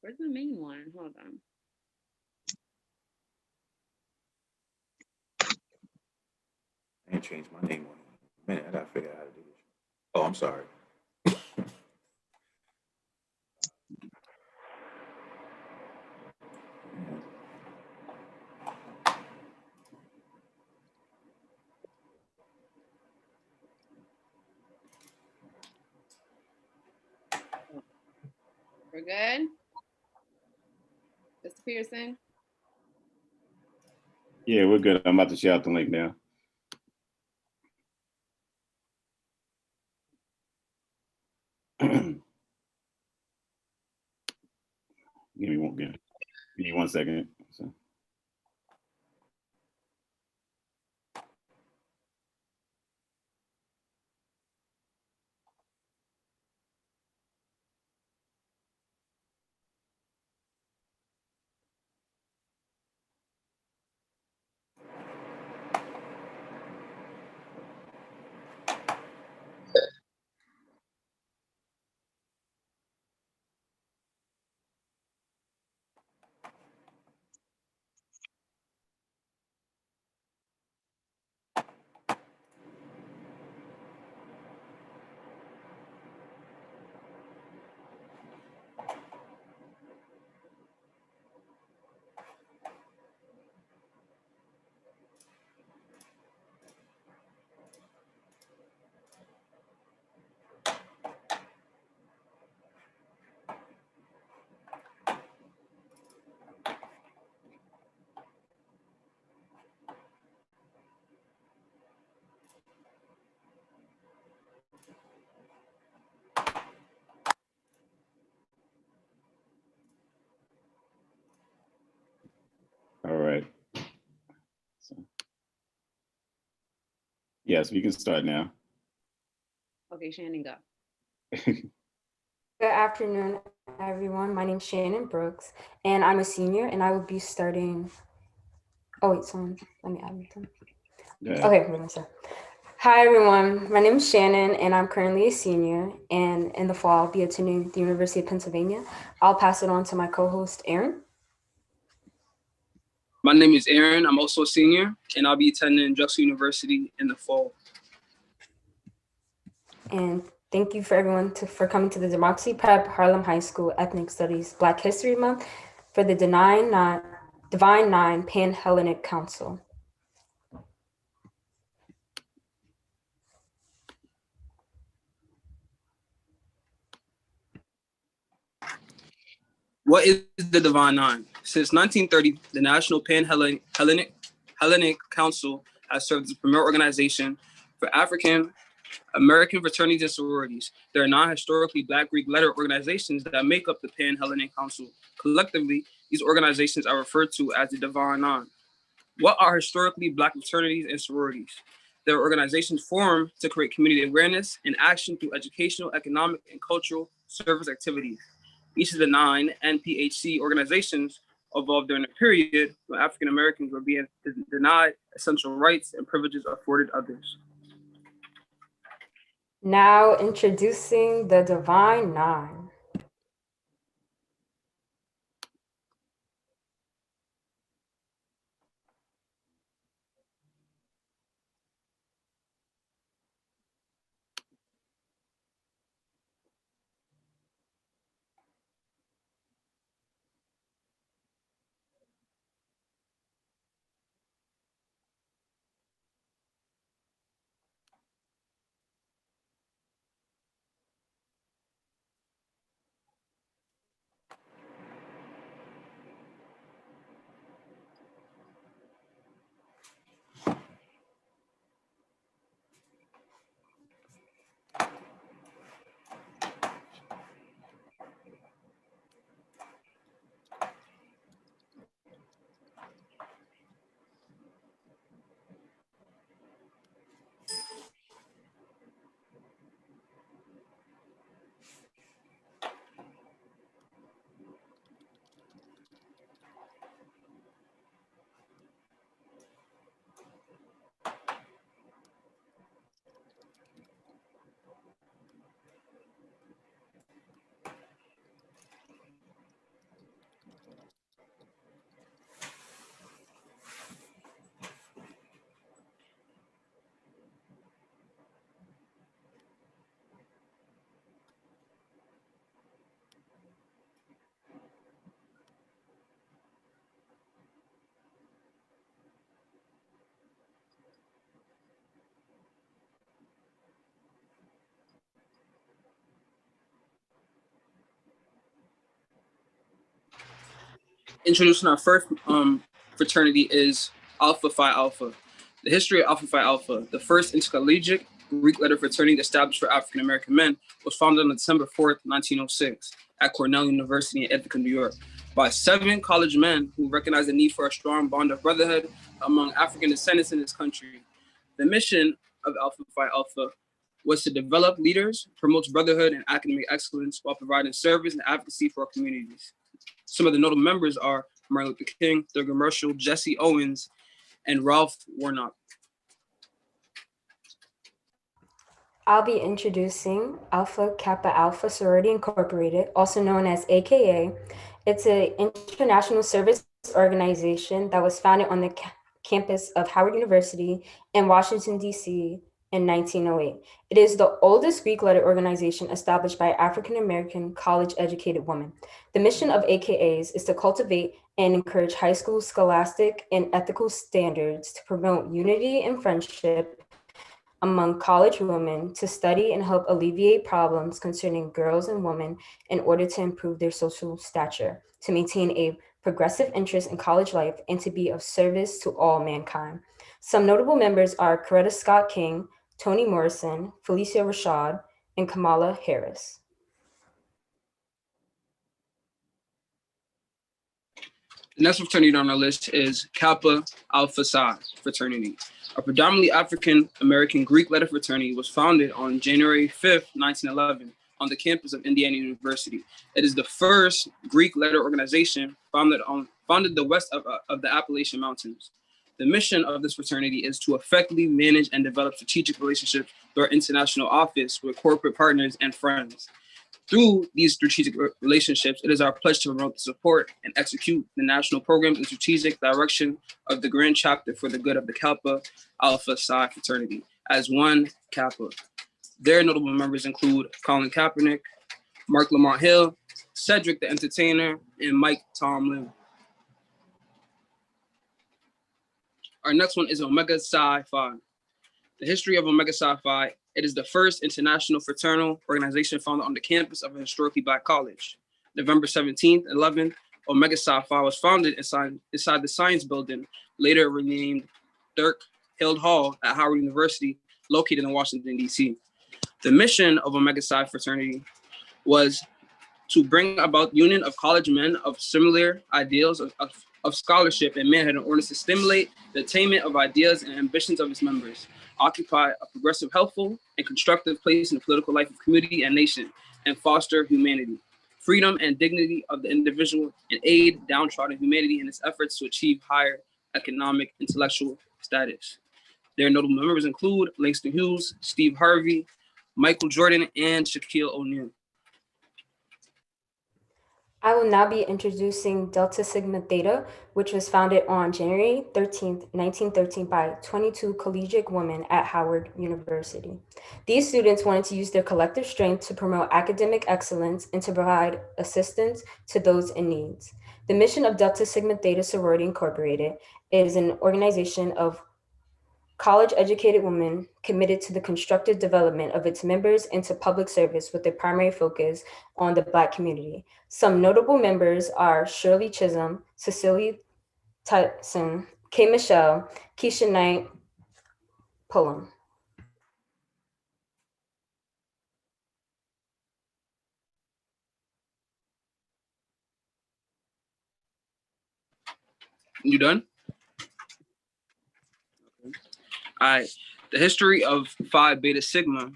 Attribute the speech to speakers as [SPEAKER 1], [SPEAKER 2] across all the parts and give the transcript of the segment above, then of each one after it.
[SPEAKER 1] Where's the main one? Hold on.
[SPEAKER 2] I ain't changed my name on it. Man, I gotta figure out how to do this. Oh, I'm sorry.
[SPEAKER 1] We're good. Mr. Pearson.
[SPEAKER 3] Yeah, we're good. I'm about to share out the link now. Give me 1 second. So. All right. So, yes, we can start now.
[SPEAKER 1] Okay, Shannon, go.
[SPEAKER 4] Good afternoon, everyone. My name's Shannon Brooks, and I'm a senior, and I will be starting. Oh, wait, someone, let me add them. Okay, we're gonna start. Hi, everyone. My name is Shannon, and I'm currently a senior, and in the fall, I'll be attending the University of Pennsylvania. I'll pass it on to my co-host, Aaron.
[SPEAKER 5] My name is Aaron. I'm also a senior, and I'll be attending Drexel University in the fall.
[SPEAKER 4] And thank you for everyone for coming to the Democracy Prep Harlem High School Ethnic Studies Black History Month for the Divine Nine Pan-Hellenic Council.
[SPEAKER 5] What is the Divine Nine? Since 1930, the National Pan-Hellenic Council has served as a premier organization for African American fraternities and sororities. There are 9 historically Black Greek letter organizations that make up the Pan-Hellenic Council. Collectively, these organizations are referred to as the Divine Nine. What are historically Black fraternities and sororities? They are organizations formed to create community awareness and action through educational, economic, and cultural service activities. Each of the 9 NPHC organizations evolved during a period when African Americans were being denied essential rights and privileges afforded others.
[SPEAKER 4] Now introducing the Divine Nine.
[SPEAKER 5] Introducing our first fraternity is Alpha Phi Alpha. The history of Alpha Phi Alpha, the first intercollegiate Greek letter fraternity established for African American men, was founded on December 4th, 1906, at Cornell University in Ithaca, New York, by 7 college men who recognized the need for a strong bond of brotherhood among African descendants in this country. The mission of Alpha Phi Alpha was to develop leaders, promote brotherhood and academic excellence while providing service and advocacy for our communities. Some of the notable members are Martin Luther King, Thurgood Marshall, Jesse Owens, and Ralph Warnock.
[SPEAKER 4] I'll be introducing Alpha Kappa Alpha Sorority Incorporated, also known as AKA. It's an international service organization that was founded on the campus of Howard University in Washington, D.C. in 1908. It is the oldest Greek letter organization established by African-American college-educated women. The mission of AKAs is to cultivate and encourage high school scholastic and ethical standards to promote unity and friendship among college women, to study and help alleviate problems concerning girls and women in order to improve their social stature, to maintain a progressive interest in college life, and to be of service to all mankind. Some notable members are Coretta Scott King, Toni Morrison, Felicia Rashad, and Kamala Harris.
[SPEAKER 5] The next fraternity on our list is Kappa Alpha Psi fraternity. A predominantly African-American Greek letter fraternity was founded on January 5th, 1911, on the campus of Indiana University. It is the first Greek letter organization founded the west of the Appalachian Mountains. The mission of this fraternity is to effectively manage and develop strategic relationships through our international office with corporate partners and friends. Through these strategic relationships, it is our pledge to promote, support, and execute the national programs and strategic direction of the Grand Chapter for the good of the Kappa Alpha Psi fraternity as one Kappa. Their notable members include Colin Kaepernick, Mark Lamont Hill, Cedric the Entertainer, and Mike Tomlin. Our next one is Omega Psi Phi. The history of Omega Psi Phi: it is the first international fraternal organization founded on the campus of a historically Black college. November 17th, 11th, Omega Psi Phi was founded inside the Science Building, later renamed Dirk Hill Hall at Howard University, located in Washington, D.C. The mission of Omega Psi fraternity was to bring about union of college men of similar ideals of scholarship and manhood in order to stimulate the attainment of ideas and ambitions of its members, occupy a progressive, helpful, and constructive place in the political life of community and nation, and foster humanity, freedom, and dignity of the individual, and aid downtrodden humanity in its efforts to achieve higher economic, intellectual status. Their notable members include Langston Hughes, Steve Harvey, Michael Jordan, and Shaquille O'Neal.
[SPEAKER 4] I will now be introducing Delta Sigma Theta, which was founded on January 13th, 1913 by 22 collegiate women at Howard University. These students wanted to use their collective strength to promote academic excellence and to provide assistance to those in need. The mission of Delta Sigma Theta Sorority Incorporated is an organization of college-educated women committed to the constructive development of its members and to public service with their primary focus on the Black community. Some notable members are Shirley Chisholm, Cecily Tyson, Kay Michelle, Keisha Knight, Pullum.
[SPEAKER 5] You done? All right. The history of Phi Beta Sigma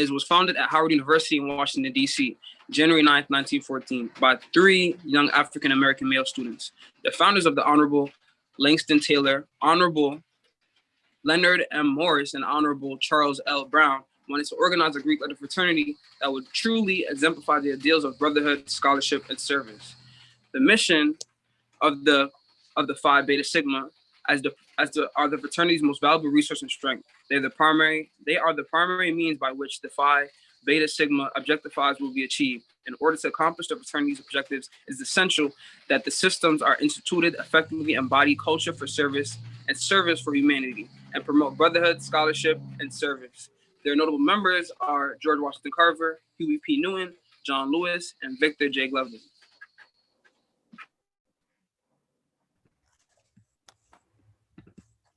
[SPEAKER 5] was founded at Howard University in Washington, D.C., January 9th, 1914, by 3 young African-American male students. The founders of the Honorable Langston Taylor, Honorable Leonard M. Morris, and Honorable Charles L. Brown wanted to organize a Greek letter fraternity that would truly exemplify the ideals of brotherhood, scholarship, and service. The mission of the Phi Beta Sigma are the fraternity's most valuable resource and strength. They are the primary means by which the Phi Beta Sigma objectives will be achieved. In order to accomplish the fraternity's objectives, it is essential that the systems are instituted, effectively embody culture for service and service for humanity, and promote brotherhood, scholarship, and service. Their notable members are George Washington Carver, Huey P. Newton, John Lewis, and Victor J. Glover.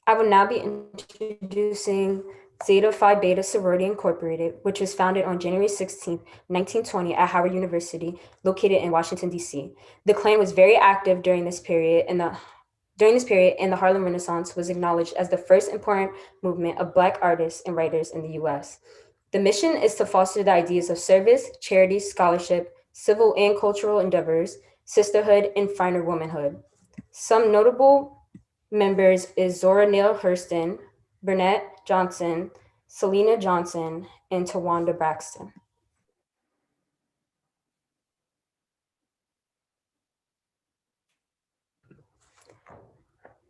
[SPEAKER 4] I will now be introducing Zeta Phi Beta Sorority Incorporated, which was founded on January 16, 1920 at Howard University, located in Washington, D.C. The Klan was very active during this period, and the Harlem Renaissance was acknowledged as the first important movement of Black artists and writers in the U.S. The mission is to foster the ideas of service, charity, scholarship, civil and cultural endeavors, sisterhood, and finer womanhood. Some notable members is Zora Neale Hurston, Burnett Johnson, Selena Johnson, and Tawanda Braxton.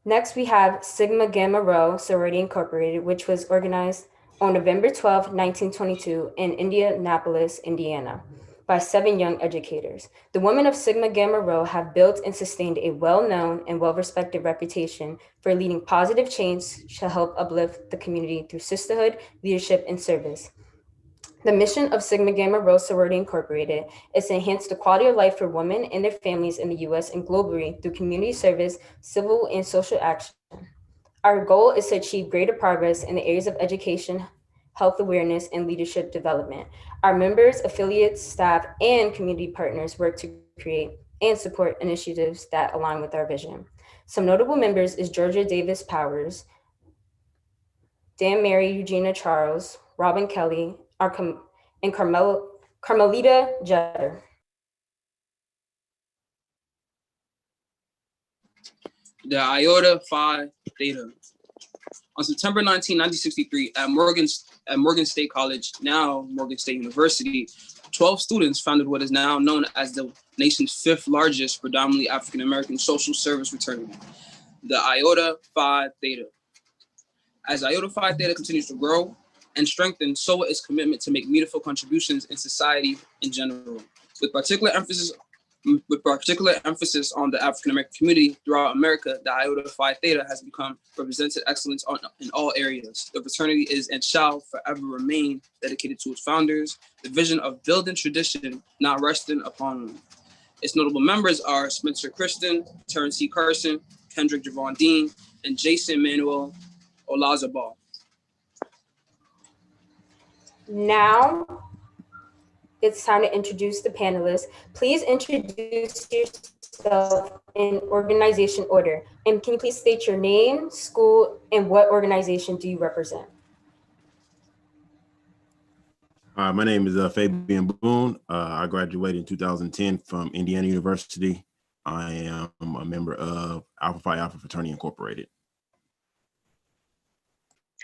[SPEAKER 4] Next, we have Sigma Gamma Rho Sorority Incorporated, which was organized on November 12, 1922 in Indianapolis, Indiana, by 7 young educators. The women of Sigma Gamma Rho have built and sustained a well-known and well-respected reputation for leading positive change to help uplift the community through sisterhood, leadership, and service. The mission of Sigma Gamma Rho Sorority Incorporated is to enhance the quality of life for women and their families in the U.S. and globally through community service, civil and social action. Our goal is to achieve greater progress in the areas of education, health awareness, and leadership development. Our members, affiliates, staff, and community partners work to create and support initiatives that align with our vision. Some notable members is Georgia Davis Powers, Dan Mary Eugenia Charles, Robin Kelly, and Carmelita Jetter.
[SPEAKER 5] The Iota Phi Theta. On September 19, 1963, at Morgan State College, now Morgan State University, 12 students founded what is now known as the nation's 5th largest predominantly African-American social service fraternity, the Iota Phi Theta. As Iota Phi Theta continues to grow and strengthen, so will its commitment to make meaningful contributions in society in general, with particular emphasis on the African-American community throughout America. The Iota Phi Theta has become represented excellence in all areas. The fraternity is and shall forever remain dedicated to its founders, the vision of building tradition, not resting upon them. Its notable members are Spencer Christian, Terrence C. Carson, Kendrick Javon Dean, and Jason Manuel Olazabal.
[SPEAKER 4] Now, it's time to introduce the panelists. Please introduce yourself in organization order. And can you please state your name, school, and what organization do you represent?
[SPEAKER 6] My name is Fabian Boone. I graduated in 2010 from Indiana University. I am a member of Alpha Phi Alpha Fraternity Incorporated.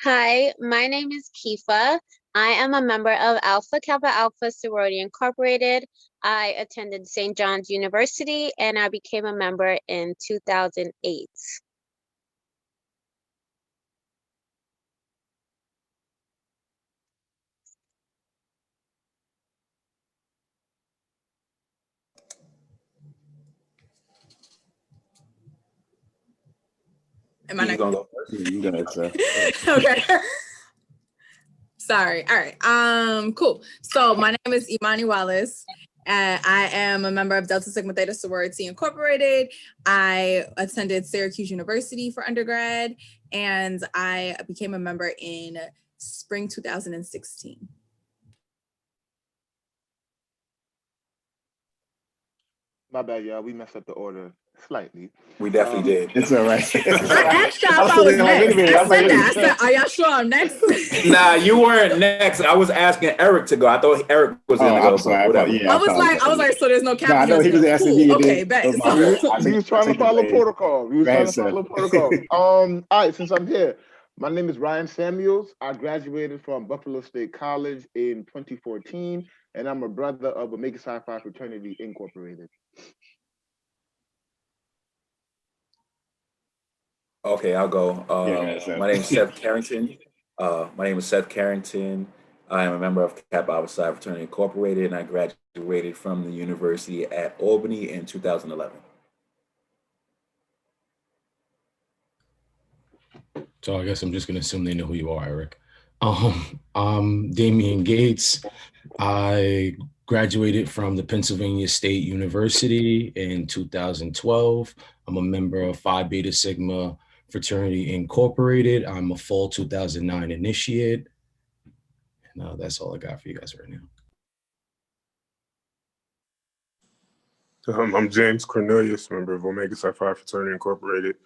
[SPEAKER 7] Hi, my name is Kifa. I am a member of Alpha Kappa Alpha Sorority Incorporated. I attended St. John's University and I became a member in 2008.
[SPEAKER 8] Am I
[SPEAKER 2] You
[SPEAKER 8] not
[SPEAKER 2] gonna go first?
[SPEAKER 3] You got it, sir.
[SPEAKER 8] okay? Sorry. All right. Cool. So my name is Imani Wallace. I am a member of Delta Sigma Theta Sorority Incorporated. I attended Syracuse University for undergrad, and I became a member in spring 2016.
[SPEAKER 9] My bad, y'all. We messed up the order slightly.
[SPEAKER 2] We definitely did.
[SPEAKER 3] It's all right.
[SPEAKER 8] I asked y'all if I
[SPEAKER 3] was
[SPEAKER 8] was
[SPEAKER 3] like,
[SPEAKER 8] next.
[SPEAKER 3] wait a minute,
[SPEAKER 8] I
[SPEAKER 3] I'm like,
[SPEAKER 8] said that. I said, are y'all sure I'm next?
[SPEAKER 2] Nah, you weren't next. I was asking Eric to go. I thought Eric was
[SPEAKER 3] Oh,
[SPEAKER 2] gonna go.
[SPEAKER 3] I'm sorry.
[SPEAKER 2] Whatever.
[SPEAKER 3] Yeah,
[SPEAKER 8] I was like, so there's no
[SPEAKER 3] No, I know he was asking me.
[SPEAKER 8] Okay, bet.
[SPEAKER 3] He
[SPEAKER 9] He was trying to follow protocol. He was
[SPEAKER 3] Go
[SPEAKER 9] trying
[SPEAKER 3] ahead,
[SPEAKER 9] to
[SPEAKER 3] sir.
[SPEAKER 9] follow protocol. All right, since I'm here, my name is Ryan Samuels. I graduated from Buffalo State College in 2014, and I'm a brother of Omega Psi Phi Fraternity Incorporated.
[SPEAKER 2] Okay, I'll go.
[SPEAKER 3] Yeah, Seth.
[SPEAKER 2] My name is Seth Carrington. I am a member of Kappa Alpha Psi Fraternity Incorporated, and I graduated from the University at Albany in 2011.
[SPEAKER 10] So I guess I'm just gonna assume they know who you are, Eric. I'm Damian Gates. I graduated from the Pennsylvania State University in 2012. I'm a member of Phi Beta Sigma Fraternity Incorporated. I'm a fall 2009 initiate. And that's all I got for you guys right now.
[SPEAKER 11] I'm James Cornelius, member of Omega Psi Phi Fraternity Incorporated,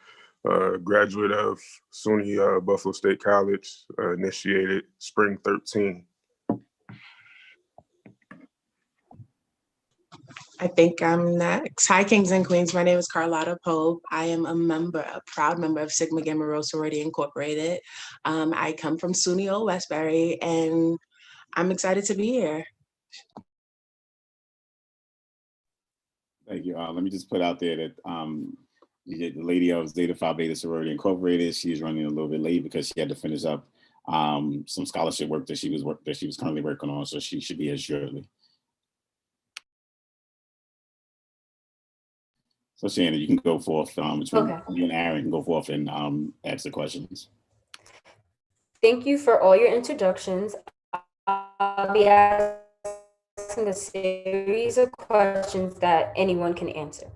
[SPEAKER 11] graduate of SUNY Buffalo State College, initiated spring 13.
[SPEAKER 12] I think I'm next. Hi, Kings and Queens. My name is Carlotta Pope. I am a proud member of Sigma Gamma Rho Sorority Incorporated. I come from SUNY Old Westbury, and I'm excited to be here.
[SPEAKER 3] Thank you. Let me just put out there that the lady of Zeta Phi Beta Sorority Incorporated, she's running a little bit late because she had to finish up some scholarship work that she was currently working on, so she should be here shortly. So Shannon, you can go forth between you and Aaron can go forth and ask the questions.
[SPEAKER 4] Thank you for all your introductions. I'll be asking a series of questions that anyone can answer.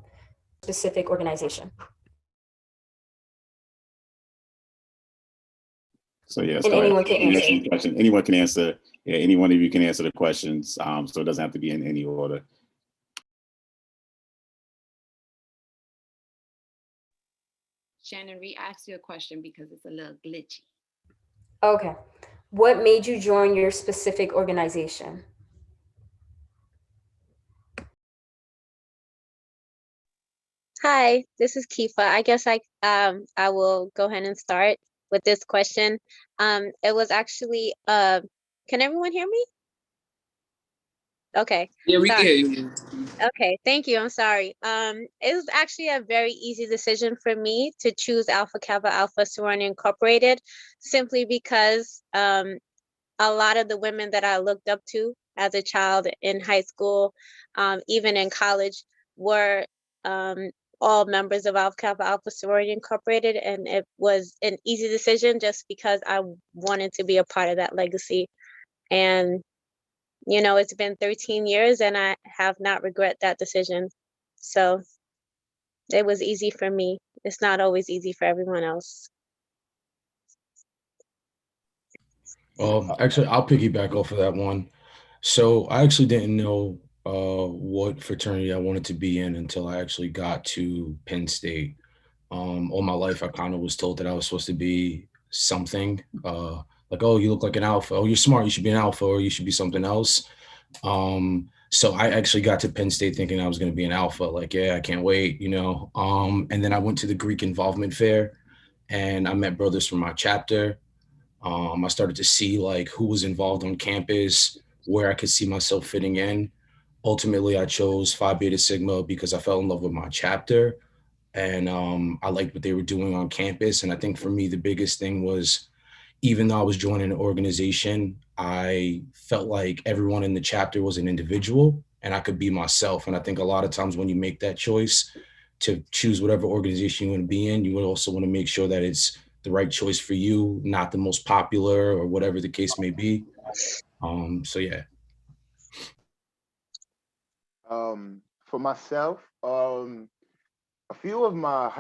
[SPEAKER 4] Specific organization.
[SPEAKER 3] So yes,
[SPEAKER 4] and anyone can answer.
[SPEAKER 3] Anyone can answer. Yeah, any one of you can answer the questions. So it doesn't have to be in any order.
[SPEAKER 1] Shannon, re-ask you a question because it's a little glitchy.
[SPEAKER 4] Okay. What made you join your specific organization?
[SPEAKER 7] Hi, this is Kifa. I guess I will go ahead and start with this question. It was actually can everyone hear me? Okay.
[SPEAKER 5] Yeah, we
[SPEAKER 7] Sorry.
[SPEAKER 5] can hear you.
[SPEAKER 7] Okay, thank you. I'm sorry. It was actually a very easy decision for me to choose Alpha Kappa Alpha Sorority Incorporated, simply because a lot of the women that I looked up to as a child in high school, even in college, were all members of Alpha Kappa Alpha Sorority Incorporated, and it was an easy decision just because I wanted to be a part of that legacy. And you know, it's been 13 years and I have not regret that decision. So it was easy for me. It's not always easy for everyone else.
[SPEAKER 10] Actually, I'll piggyback off of that one. So I actually didn't know what fraternity I wanted to be in until I actually got to Penn State. All my life, I kind of was told that I was supposed to be something like, oh, you look like an alpha. Oh, you're smart. You should be an alpha, or you should be something else. So I actually got to Penn State thinking I was going to be an alpha. Like, yeah, I can't wait, you know. And then I went to the Greek Involvement Fair, and I met brothers from my chapter. I started to see like who was involved on campus, where I could see myself fitting in. Ultimately, I chose Phi Beta Sigma because I fell in love with my chapter, and I liked what they were doing on campus. And I think for me, the biggest thing was, even though I was joining an organization, I felt like everyone in the chapter was an individual and I could be myself. And I think a lot of times when you make that choice to choose whatever organization you want to be in, you would also want to make sure that it's the right choice for you, not the most popular or whatever the case may be. So yeah.
[SPEAKER 9] For myself, a few of my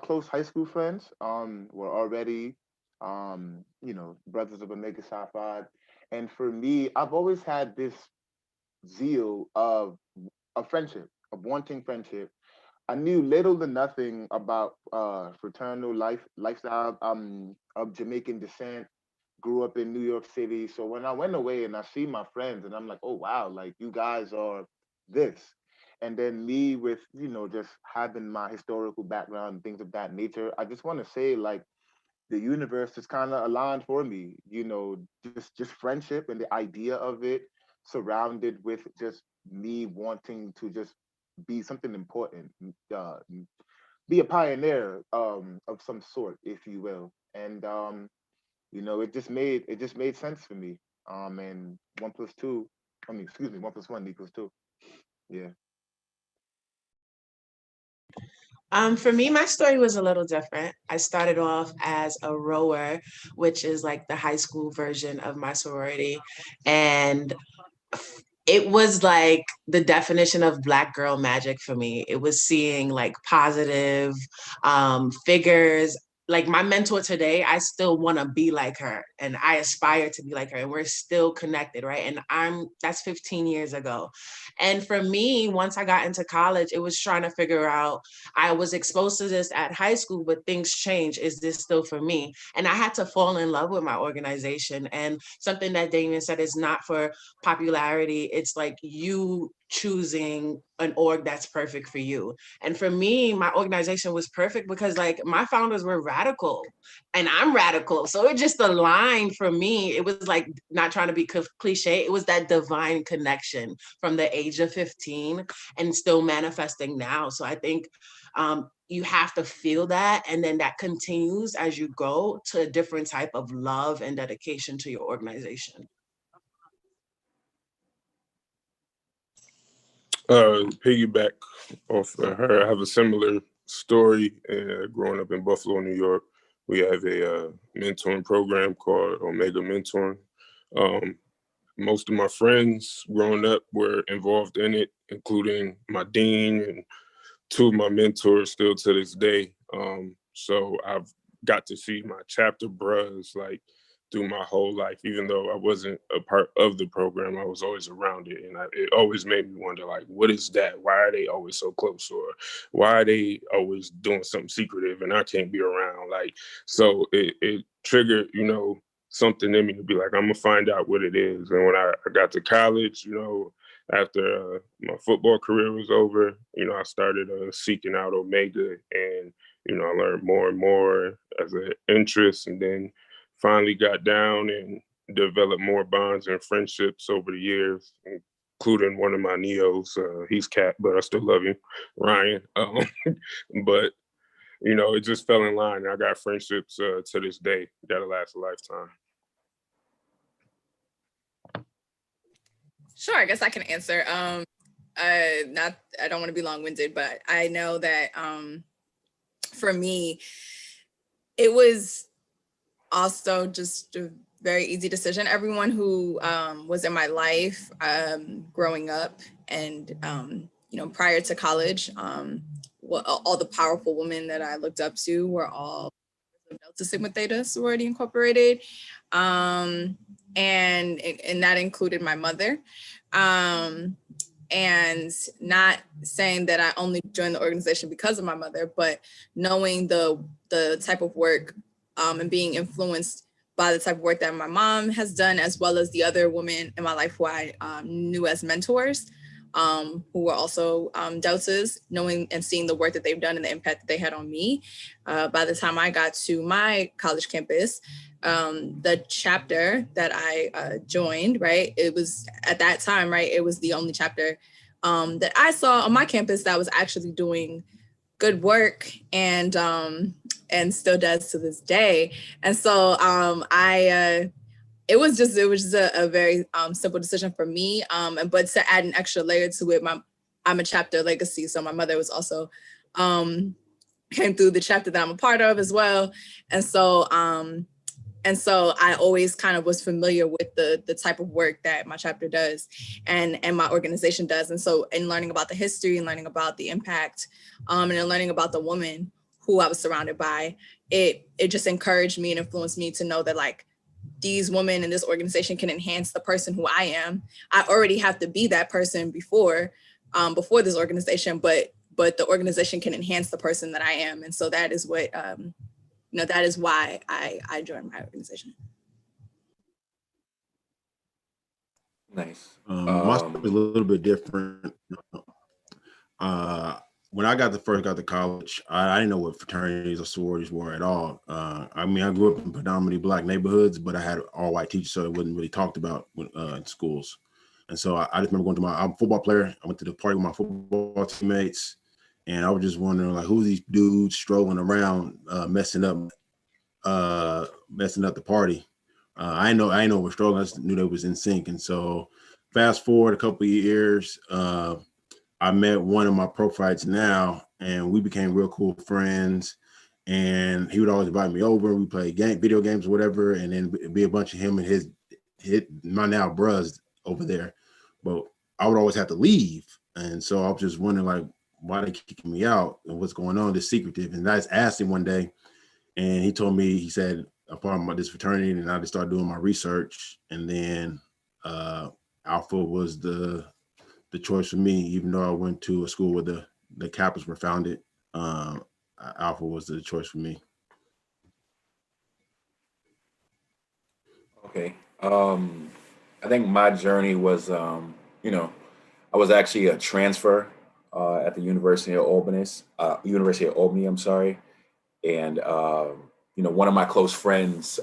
[SPEAKER 9] close high school friends were already you know, brothers of Omega Psi Phi. And for me, I've always had this zeal of friendship, of wanting friendship. I knew little to nothing about fraternal lifestyle. Of Jamaican descent, grew up in New York City. So when I went away and I see my friends and I'm like, oh wow, like you guys are this. And then me with, you know, just having my historical background and things of that nature, I just want to say like the universe is kind of aligned for me, you know, just friendship and the idea of it surrounded with just me wanting to just be something important, be a pioneer of some sort, if you will. And you know, it just made sense for me. And 1 + 2, 1 + 1 = 2. Yeah.
[SPEAKER 12] For me, my story was a little different. I started off as a rower, which is like the high school version of my sorority. And it was like the definition of Black girl magic for me. It was seeing like positive figures. Like my mentor today, I still want to be like her and I aspire to be like her, and we're still connected, right? And that's 15 years ago. And for me, once I got into college, it was trying to figure out, I was exposed to this at high school, but things change. Is this still for me? And I had to fall in love with my organization. And something that Damien said is not for popularity. It's like you choosing an org that's perfect for you. And for me, my organization was perfect because like my founders were radical and I'm radical. So it just aligned for me. It was like not trying to be cliche. It was that divine connection from the age of 15 and still manifesting now. So I think you have to feel that, and then that continues as you go to a different type of love and dedication to your organization.
[SPEAKER 11] Piggyback off of her, I have a similar story. Growing up in Buffalo, New York, we have a mentoring program called Omega Mentoring. Most of my friends growing up were involved in it, including my dean and two of my mentors still to this day. So I've got to see my chapter bros like through my whole life. Even though I wasn't a part of the program, I was always around it. And it always made me wonder, like, what is that? Why are they always so close? Or why are they always doing something secretive and I can't be around? Like, so it triggered, you know, something in me to be like, I'm gonna find out what it is. And when I got to college, you know, after my football career was over, you know, I started seeking out Omega, and, you know, I learned more and more as an interest, and then finally got down and developed more bonds and friendships over the years, including one of my neos. He's cat, but I still love him, Ryan. But, you know, it just fell in line. And I got friendships to this day that'll last a lifetime.
[SPEAKER 8] Sure, I guess I can answer. I don't want to be long-winded, but I know that for me, it was also just a very easy decision. Everyone who was in my life growing up and, you know, prior to college, all the powerful women that I looked up to were all Delta Sigma Theta Sorority Incorporated. And that included my mother. And not saying that I only joined the organization because of my mother, but knowing the type of work and being influenced by the type of work that my mom has done, as well as the other women in my life who I knew as mentors, who were also Deltas, knowing and seeing the work that they've done and the impact that they had on me. By the time I got to my college campus, the chapter that I joined, right, it was at that time, right, it was the only chapter that I saw on my campus that was actually doing good work and still does to this day. And so it was just a very simple decision for me. But to add an extra layer to it, I'm a chapter legacy. So my mother was also came through the chapter that I'm a part of as well. And so I always kind of was familiar with the type of work that my chapter does and my organization does. And so in learning about the history and learning about the impact and in learning about the woman who I was surrounded by, it just encouraged me and influenced me to know that, like, these women in this organization can enhance the person who I am. I already have to be that person before this organization, but the organization can enhance the person that I am. And so that is what, that is why I joined my organization.
[SPEAKER 2] Nice.
[SPEAKER 6] My story is a little bit different. When I first got to college, I didn't know what fraternities or sororities were at all. I mean, I grew up in predominantly Black neighborhoods, but I had all white teachers, so it wasn't really talked about in schools. And so I just remember going to I'm a football player. I went to the party with my football teammates, and I was just wondering, like, who these dudes strolling around messing up the party. I know we're strolling. I just knew they was in sync. And so fast forward a couple of years, I met one of my pro fights now, and we became real cool friends. And he would always invite me over. We play video games or whatever, and then it'd be a bunch of him and his my now bros over there. But I would always have to leave. And so I was just wondering, like, why they kicking me out and what's going on, this secretive. And I just asked him one day, and he told me, he said, I'm part of this fraternity, and I just started doing my research. And then Alpha was the choice for me, even though I went to a school where the Kappas were founded. Alpha was the choice for me.
[SPEAKER 2] Okay. I think my journey was, you know, I was actually a transfer at the University of Albany, I'm sorry. And, you know, one of my close friends,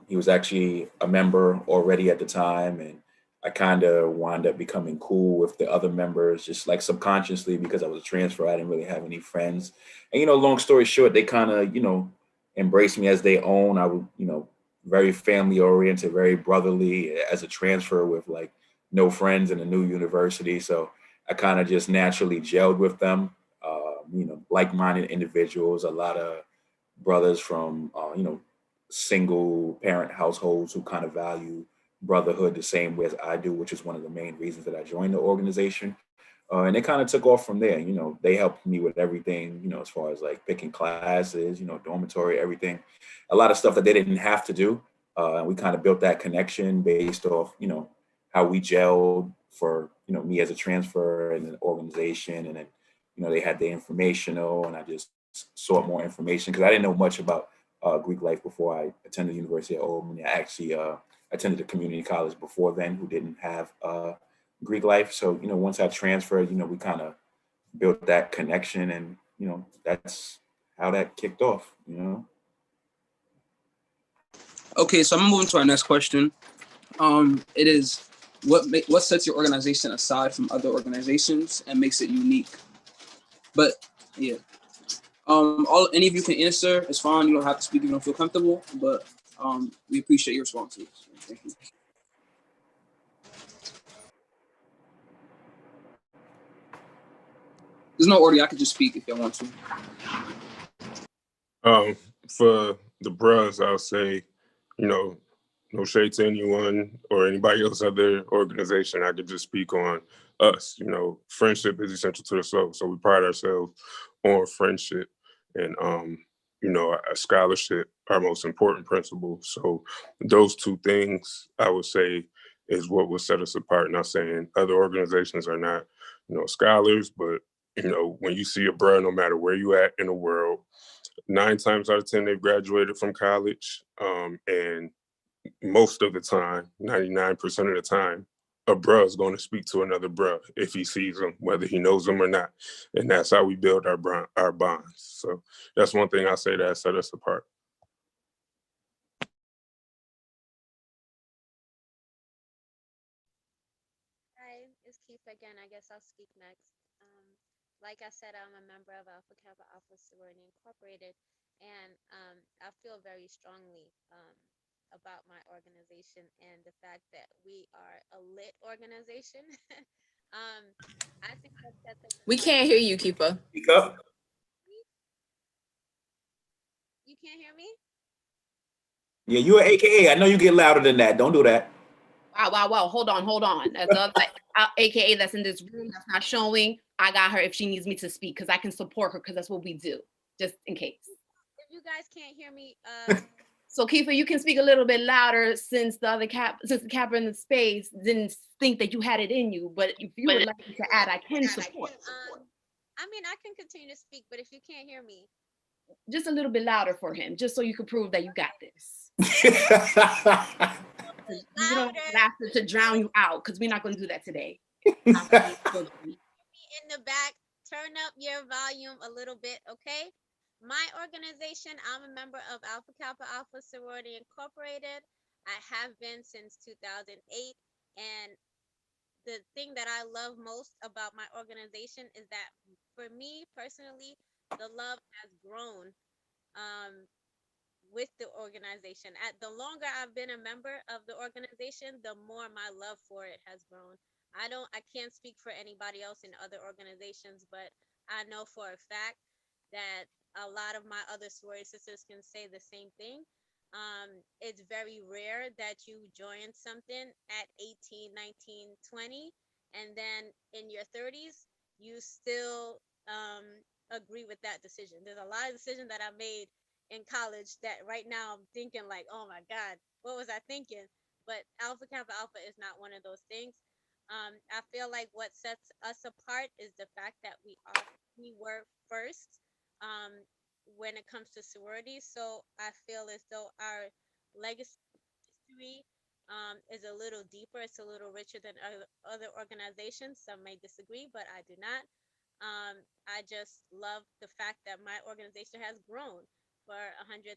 [SPEAKER 2] he was actually a member already at the time. And I kind of wound up becoming cool with the other members, just like subconsciously, because I was a transfer. I didn't really have any friends. And, you know, long story short, they kind of, you know, embraced me as their own. I would, you know, very family oriented, very brotherly as a transfer with like no friends in a new university. So I kind of just naturally gelled with them, you know, like-minded individuals, a lot of brothers from, you know, single parent households who kind of value brotherhood the same way as I do, which is one of the main reasons that I joined the organization. And it kind of took off from there. You know, they helped me with everything, you know, as far as like picking classes, you know, dormitory, everything, a lot of stuff that they didn't have to do. And we kind of built that connection based off, you know, how we gelled for, you know, me as a transfer and an organization. And then, you know, they had the informational, and I just sought more information because I didn't know much about Greek life before I attended the University of Albany. I actually attended a community college before then who didn't have Greek life. So, you know, once I transferred, you know, we kind of built that connection, and, you know, that's how that kicked off, you know?
[SPEAKER 5] Okay, so I'm moving to our next question. It is, what sets your organization aside from other organizations and makes it unique? But yeah, any of you can answer. It's fine. You don't have to speak if you don't feel comfortable, but we appreciate your responses. Thank you. There's no order. I could just speak if y'all want to.
[SPEAKER 11] For the bros, I'll say, you know, no shade to anyone or anybody else other organization. I could just speak on us. You know, friendship is essential to the soul. So we pride ourselves on friendship, and you know, a scholarship, our most important principle. So those two things, I would say, is what will set us apart. Not saying other organizations are not, you know, scholars, but, you know, when you see a bro, no matter where you at in the world, 9 times out of 10, they've graduated from college. And most of the time, 99% of the time, a bruh is going to speak to another bruh if he sees them, whether he knows them or not. And that's how we build our bonds. So that's one thing I say that set us apart.
[SPEAKER 7] Hi, it's Keith again. I guess I'll speak next. Like I said, I'm a member of Alpha Kappa Alpha Sorority Incorporated, and I feel very strongly about my organization and the fact that we are a lit organization. I think that
[SPEAKER 8] We can't hear you, Keepa.
[SPEAKER 2] Speak up.
[SPEAKER 7] You can't hear me?
[SPEAKER 2] Yeah, you're an AKA. I know you get louder than that. Don't do that.
[SPEAKER 1] Wow. Hold on. That's the other AKA that's in this room that's not showing. I got her if she needs me to speak, because I can support her, because that's what we do, just in case.
[SPEAKER 7] If you guys can't hear me,
[SPEAKER 1] so Keefa, you can speak a little bit louder, since the Kappa in the space didn't think that you had it in you. But if you would like me to add, I can support.
[SPEAKER 7] I mean, I can continue to speak, but if you can't hear me,
[SPEAKER 1] just a little bit louder for him, just so you can prove that you got this. You don't have to drown you out, because we're not going to do that today.
[SPEAKER 7] in the back, turn up your volume a little bit, okay? My organization, I'm a member of Alpha Kappa Alpha Sorority Incorporated. I have been since 2008, and the thing that I love most about my organization is that, for me personally, the love has grown with the organization. The longer I've been a member of the organization, the more my love for it has grown. I can't speak for anybody else in other organizations, but I know for a fact that a lot of my other sorority sisters can say the same thing. It's very rare that you join something at 18, 19, 20 and then in your 30s, you still agree with that decision. There's a lot of decisions that I made in college that right now I'm thinking like, oh my God, what was I thinking? But Alpha Kappa Alpha is not one of those things. I feel like what sets us apart is the fact that we were first when it comes to sororities. So I feel as though our legacy history is a little deeper. It's a little richer than other organizations. Some may disagree, but I do not. I just love the fact that my organization has grown for 113.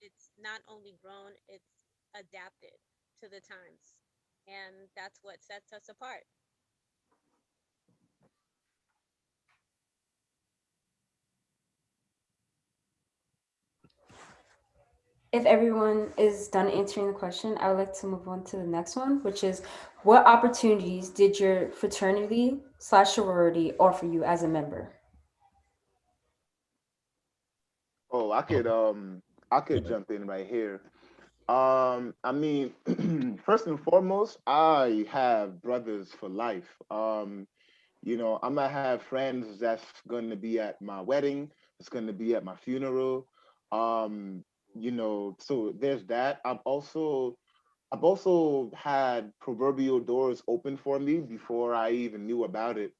[SPEAKER 7] It's not only grown, it's adapted to the times. And that's what sets us apart.
[SPEAKER 4] If everyone is done answering the question, I would like to move on to the next one, which is, what opportunities did your fraternity/sorority offer you as a member?
[SPEAKER 9] Oh, I could jump in right here. I mean, first and foremost, I have brothers for life. I might have friends that's going to be at my wedding, it's going to be at my funeral. So there's that. I've also had proverbial doors open for me before I even knew about it.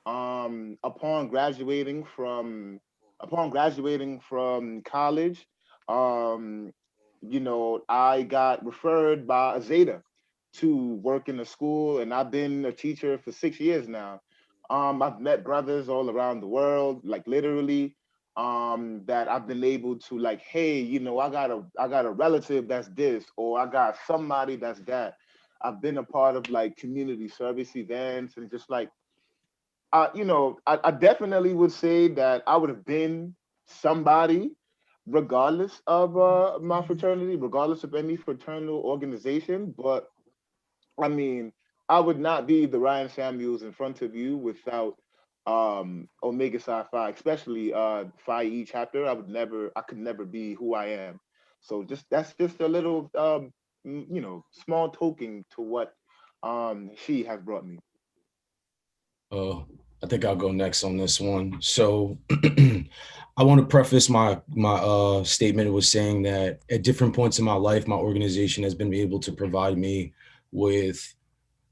[SPEAKER 9] Um, upon graduating from upon graduating from college, um, I got referred by a Zeta to work in a school, and I've been a teacher for 6 years now. I've met brothers all around the world, like literally, that I've been able to like, hey, I got a relative that's this, or I got somebody that's that. I've been a part of like community service events and just like I definitely would say that I would have been somebody, regardless of my fraternity, regardless of any fraternal organization. But I mean, I would not be the Ryan Samuels in front of you without Omega Psi Phi, especially Phi E chapter. I could never be who I am. So that's just a little, small token to what she has brought me.
[SPEAKER 10] I think I'll go next on this one. So I want to preface my statement with saying that at different points in my life, my organization has been able to provide me with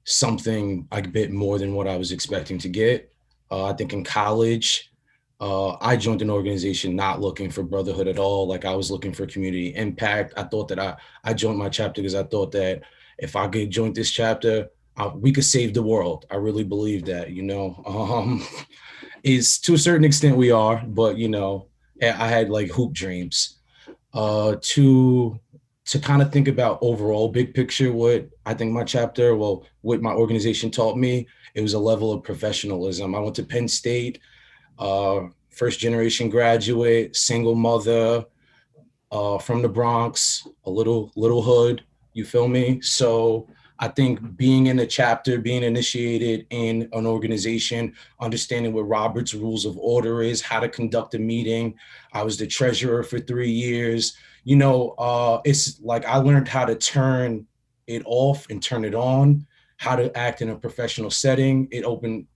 [SPEAKER 10] something a bit more than what I was expecting to get. I think in college, I joined an organization not looking for brotherhood at all. Like I was looking for community impact. I thought that I joined my chapter because I thought that if I could join this chapter, we could save the world. I really believe that, is to a certain extent we are, but I had like hoop dreams. To kind of think about overall big picture, what I think what my organization taught me, it was a level of professionalism. I went to Penn State, first generation graduate, single mother, from the Bronx, a little hood, you feel me? So I think being in a chapter, being initiated in an organization, understanding what Robert's Rules of Order is, how to conduct a meeting. I was the treasurer for 3 years. It's like I learned how to turn it off and turn it on, how to act in a professional setting. It opened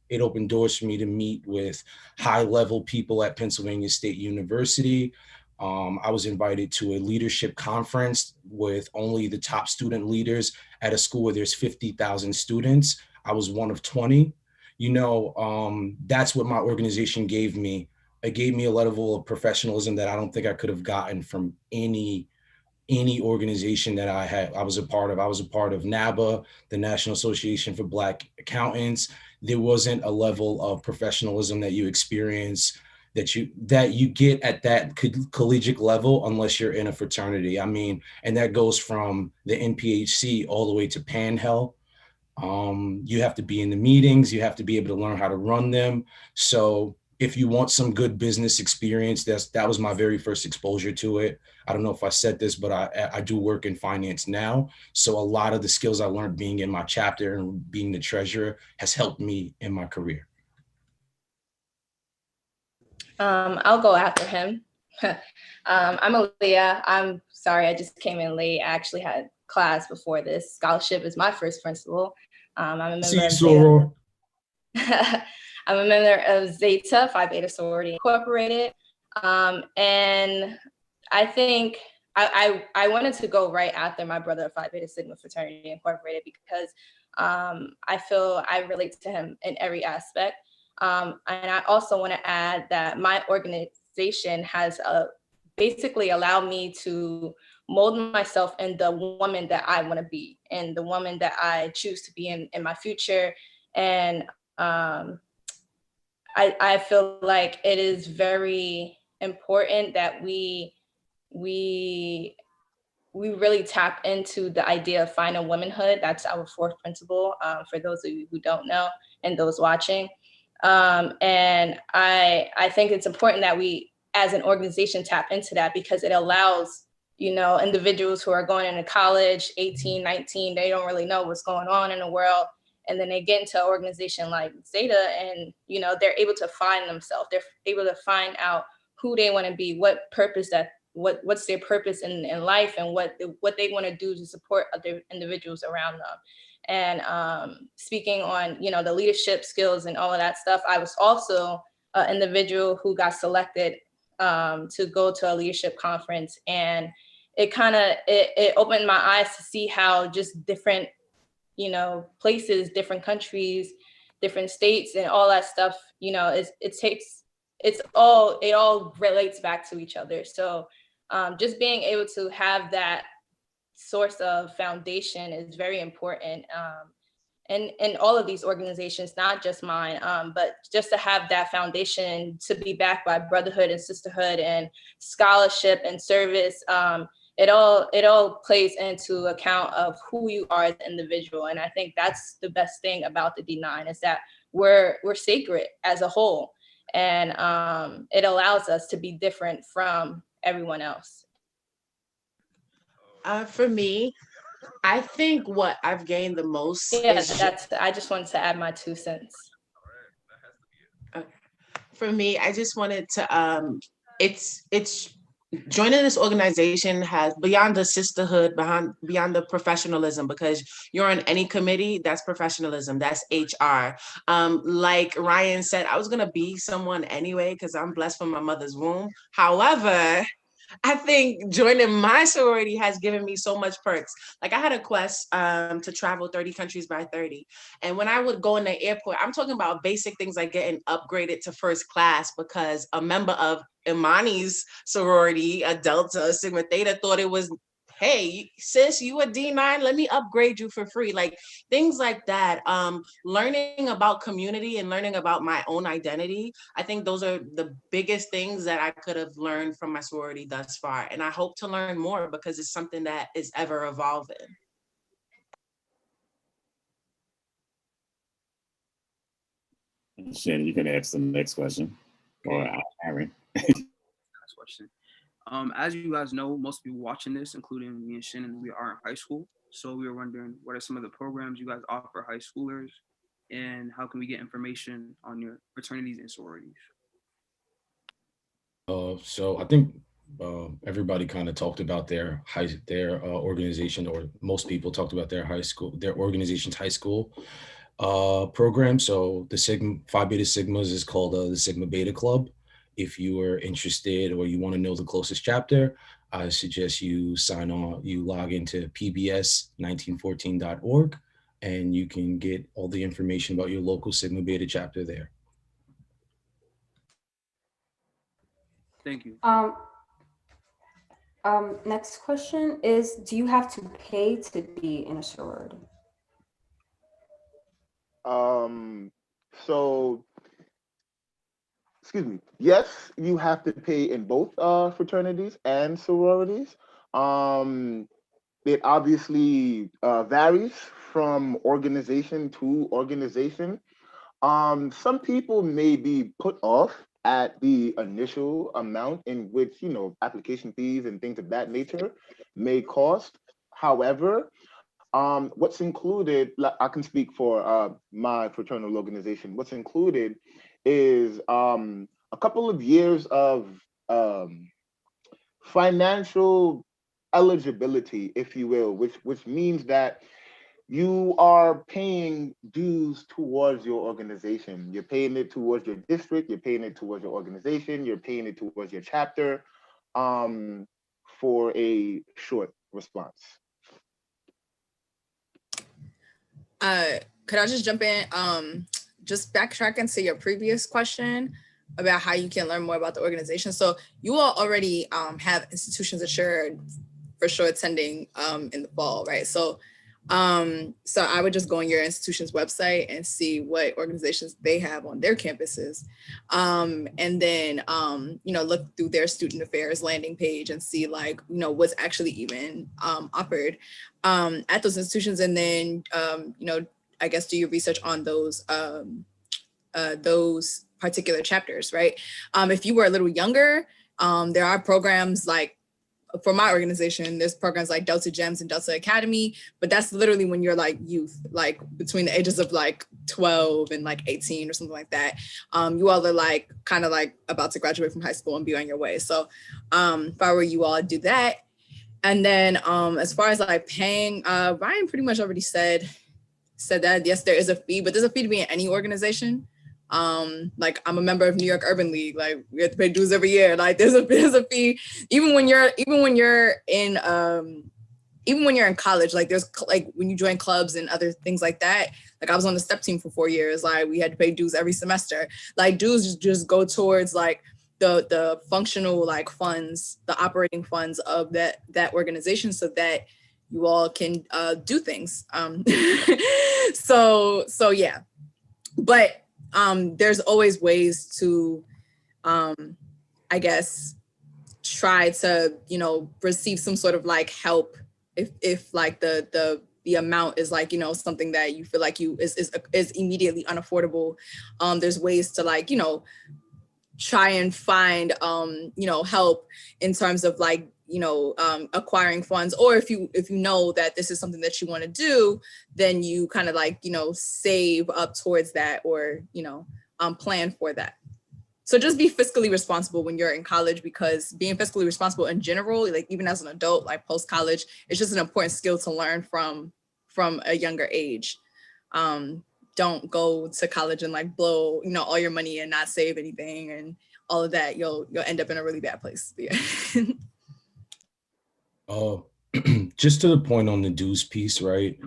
[SPEAKER 10] doors for me to meet with high level people at Pennsylvania State University. I was invited to a leadership conference with only the top student leaders at a school where there's 50,000 students. I was one of 20. That's what my organization gave me. It gave me a level of professionalism that I don't think I could have gotten from any organization that I was a part of. I was a part of NABA, the National Association for Black Accountants. There wasn't a level of professionalism that you experience that you get at that collegiate level unless you're in a fraternity. I mean, and that goes from the NPHC all the way to PanHel. You have to be in the meetings, you have to be able to learn how to run them. So if you want some good business experience, that was my very first exposure to it. I don't know if I said this, but I do work in finance now. So a lot of the skills I learned being in my chapter and being the treasurer has helped me in my career.
[SPEAKER 13] I'll go after him. I'm Aaliyah. I'm sorry, I just came in late. I actually had class before this. Scholarship is my first principal. I'm a member
[SPEAKER 10] See you,
[SPEAKER 13] of
[SPEAKER 10] Soror.
[SPEAKER 13] I'm a member of Zeta Phi Beta Sorority Incorporated. And I think I wanted to go right after my brother of Phi Beta Sigma Fraternity Incorporated because I feel I relate to him in every aspect. And I also want to add that my organization has basically allowed me to mold myself in the woman that I want to be and the woman that I choose to be in my future. And I feel like it is very important that we really tap into the idea of finding womanhood. That's our fourth principle, for those of you who don't know and those watching. And I think it's important that we, as an organization, tap into that because it allows, individuals who are going into college, 18, 19, they don't really know what's going on in the world. And then they get into an organization like Zeta and, they're able to find themselves. They're able to find out who they want to be, what purpose what's their purpose in life and what they want to do to support other individuals around them. And speaking on, the leadership skills and all of that stuff, I was also an individual who got selected to go to a leadership conference. And it kind of, it opened my eyes to see how just different, places, different countries, different states and all that stuff, it all relates back to each other. So just being able to have that source of foundation is very important. In all of these organizations, not just mine, but just to have that foundation to be backed by brotherhood and sisterhood and scholarship and service, it all plays into account of who you are as an individual. And I think that's the best thing about the D9 is that we're sacred as a whole. And it allows us to be different from everyone else.
[SPEAKER 12] For me, I think what I've gained the most
[SPEAKER 13] I just wanted to add my 2 cents.
[SPEAKER 12] For me, I just wanted to it's joining this organization has beyond the sisterhood, beyond the professionalism, because you're on any committee, that's professionalism, that's HR. Like Ryan said, I was gonna be someone anyway because I'm blessed from my mother's womb. However, I think joining my sorority has given me so much perks. Like I had a quest to travel 30 countries by 30. And when I would go in the airport, I'm talking about basic things like getting upgraded to first class because a member of Imani's sorority, a Delta Sigma Theta, thought it was, hey, sis, you a D9, let me upgrade you for free. Like things like that. Learning about community and learning about my own identity. I think those are the biggest things that I could have learned from my sorority thus far. And I hope to learn more because it's something that is ever evolving.
[SPEAKER 3] Shannon, you can ask the next question. Or Aaron.
[SPEAKER 5] Next question. As you guys know, most people watching this, including me and Shannon, we are in high school. So we were wondering, what are some of the programs you guys offer high schoolers, and how can we get information on your fraternities and sororities?
[SPEAKER 10] So I think everybody kind of talked about their organization, or most people talked about their organization's high school program. So the Phi Beta Sigmas is called the Sigma Beta Club. If you are interested or you want to know the closest chapter, I suggest you log into pbs1914.org, and you can get all the information about your local Sigma Beta chapter there.
[SPEAKER 5] Thank you.
[SPEAKER 4] Next question is, do you have to pay to be in a sorority?
[SPEAKER 9] Excuse me. Yes, you have to pay in both fraternities and sororities. It obviously varies from organization to organization. Some people may be put off at the initial amount in which, application fees and things of that nature may cost. However, what's included, I can speak for my fraternal organization, what's included is a couple of years of financial eligibility, if you will, which means that you are paying dues towards your organization. You're paying it towards your district, you're paying it towards your organization, you're paying it towards your chapter, for a short response.
[SPEAKER 8] Could I just jump in? Just backtracking to your previous question about how you can learn more about the organization. So you all already have institutions that you're for sure attending in the fall, right? So I would just go on your institution's website and see what organizations they have on their campuses. And then, look through their student affairs landing page and see like, what's actually even offered at those institutions. And then, I guess do your research on those particular chapters, right? If you were a little younger, there are programs like, for my organization, there's programs like Delta Gems and Delta Academy, but that's literally when you're like youth, like between the ages of like 12 and like 18 or something like that. You all are like kind of like about to graduate from high school and be on your way. So if I were you all, I'd do that. And then as far as like paying, Ryan pretty much already said that, yes, there is a fee, but there's a fee to be in any organization. Like I'm a member of New York Urban League, like we have to pay dues every year. Like there's a fee, even when you're in college, like there's like when you join clubs and other things like that. Like I was on the step team for 4 years, like we had to pay dues every semester. Like dues just go towards like the functional like funds, the operating funds of that organization, so that you all can do things. So yeah, but there's always ways to, I guess, try to, receive some sort of like help if like the amount is like, something that you feel like is immediately unaffordable. There's ways to like, try and find, help in terms of like, acquiring funds, or if you know that this is something that you want to do, then you kind of like, save up towards that, or, plan for that. So just be fiscally responsible when you're in college, because being fiscally responsible in general, like even as an adult, like post-college, it's just an important skill to learn from a younger age. Don't go to college and like blow, all your money and not save anything and all of that. You'll end up in a really bad place. Yeah.
[SPEAKER 10] Just to the point on the dues piece, right?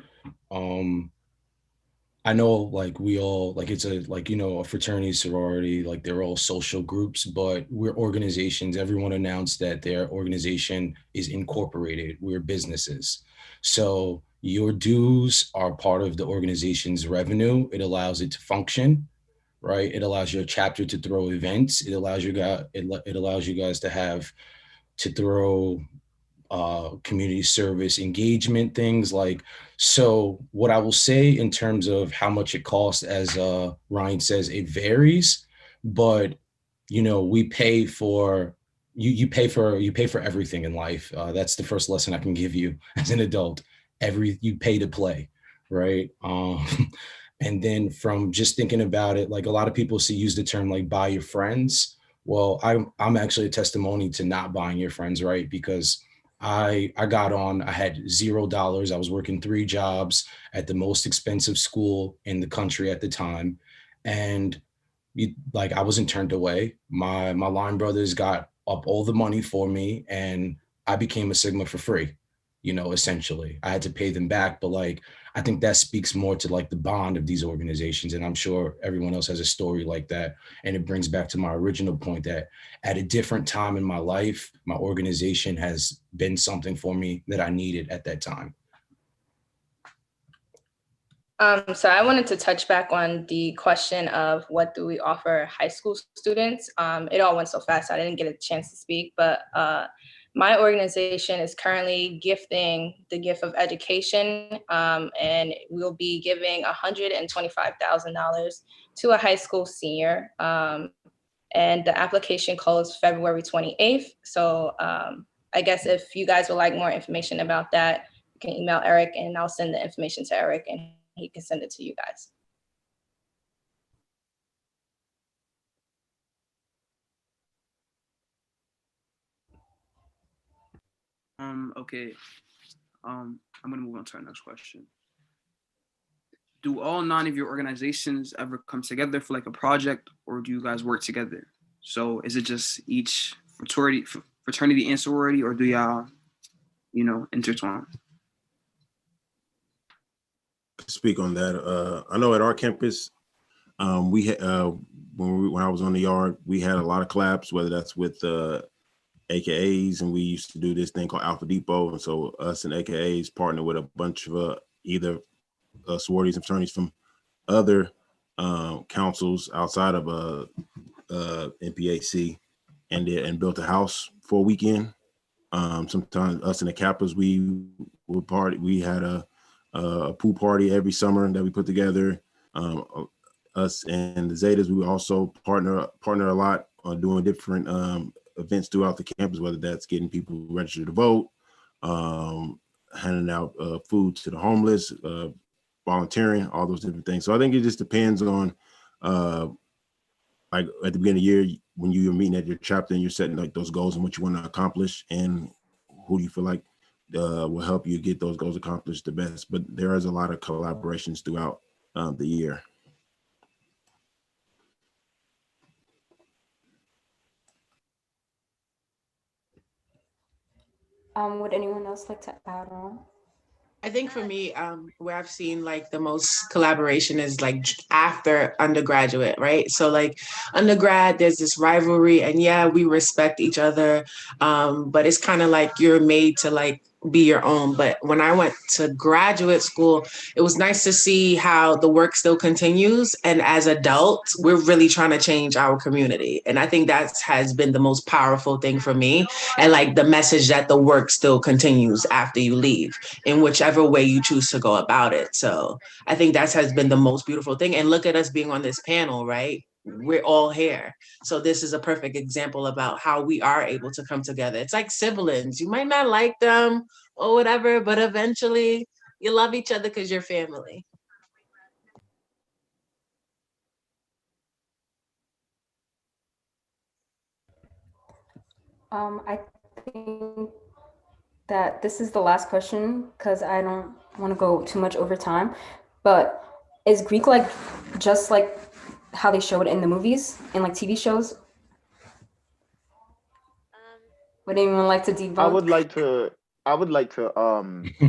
[SPEAKER 10] I know like we all, like it's a, like, a fraternity, sorority, like they're all social groups, but we're organizations. Everyone announced that their organization is incorporated. We're businesses. So your dues are part of the organization's revenue. It allows it to function, right? It allows your chapter to throw events. It allows you guys to throw community service engagement things like. So what I will say in terms of how much it costs, as Ryan says, it varies, but we pay for you pay for everything in life. That's the first lesson I can give you as an adult. You pay to play, right? And then from just thinking about it, like a lot of people use the term like buy your friends. Well, I'm actually a testimony to not buying your friends, right? Because I got on, I had $0. I was working 3 jobs at the most expensive school in the country at the time. And I wasn't turned away. My line brothers got up all the money for me and I became a Sigma for free, essentially. I had to pay them back, but like, I think that speaks more to like the bond of these organizations. And I'm sure everyone else has a story like that. And it brings back to my original point that at a different time in my life, my organization has been something for me that I needed at that time.
[SPEAKER 13] So I wanted to touch back on the question of what do we offer high school students? It all went so fast, I didn't get a chance to speak, but my organization is currently gifting the gift of education, and we'll be giving $125,000 to a high school senior. And the application closed February 28th. So I guess if you guys would like more information about that, you can email Eric and I'll send the information to Eric and he can send it to you guys.
[SPEAKER 5] Okay. I'm gonna move on to our next question. do all 9 of your organizations ever come together for like a project, or do you guys work together? So is it just each fraternity and sorority, or do y'all, intertwine?
[SPEAKER 6] Speak on that. I know at our campus, we had when I was on the yard, we had a lot of collabs, whether that's with AKAs, and we used to do this thing called Alpha Depot, and so us and AKAs partner with a bunch of either sororities and fraternities from other councils outside of NPHC, and built a house for a weekend. Sometimes us and the Kappas, we had a pool party every summer that we put together. Us and the Zetas, we would also partner a lot on doing different events throughout the campus, whether that's getting people registered to vote, handing out food to the homeless, volunteering, all those different things. So I think it just depends on, like at the beginning of the year, when you're meeting at your chapter and you're setting like those goals and what you want to accomplish, and who do you feel like will help you get those goals accomplished the best. But there is a lot of collaborations throughout the year.
[SPEAKER 4] Would anyone else like to add on?
[SPEAKER 12] I think for me, where I've seen like the most collaboration is like after undergraduate, right? So like undergrad, there's this rivalry, and yeah, we respect each other, but it's kind of like you're made to like be your own. But when I went to graduate school, it was nice to see how the work still continues. And as adults, we're really trying to change our community. And I think that has been the most powerful thing for me. And like the message that the work still continues after you leave, in whichever way you choose to go about it. So I think that has been the most beautiful thing. And look at us being on this panel, right? We're all here. So this is a perfect example about how we are able to come together. It's like siblings. You might not like them or whatever, but eventually you love each other because you're family.
[SPEAKER 4] I think that this is the last question because I don't want to go too much over time. But is Greek like just like how they show it in the movies and like TV shows? Would anyone like to debunk?
[SPEAKER 9] I would like to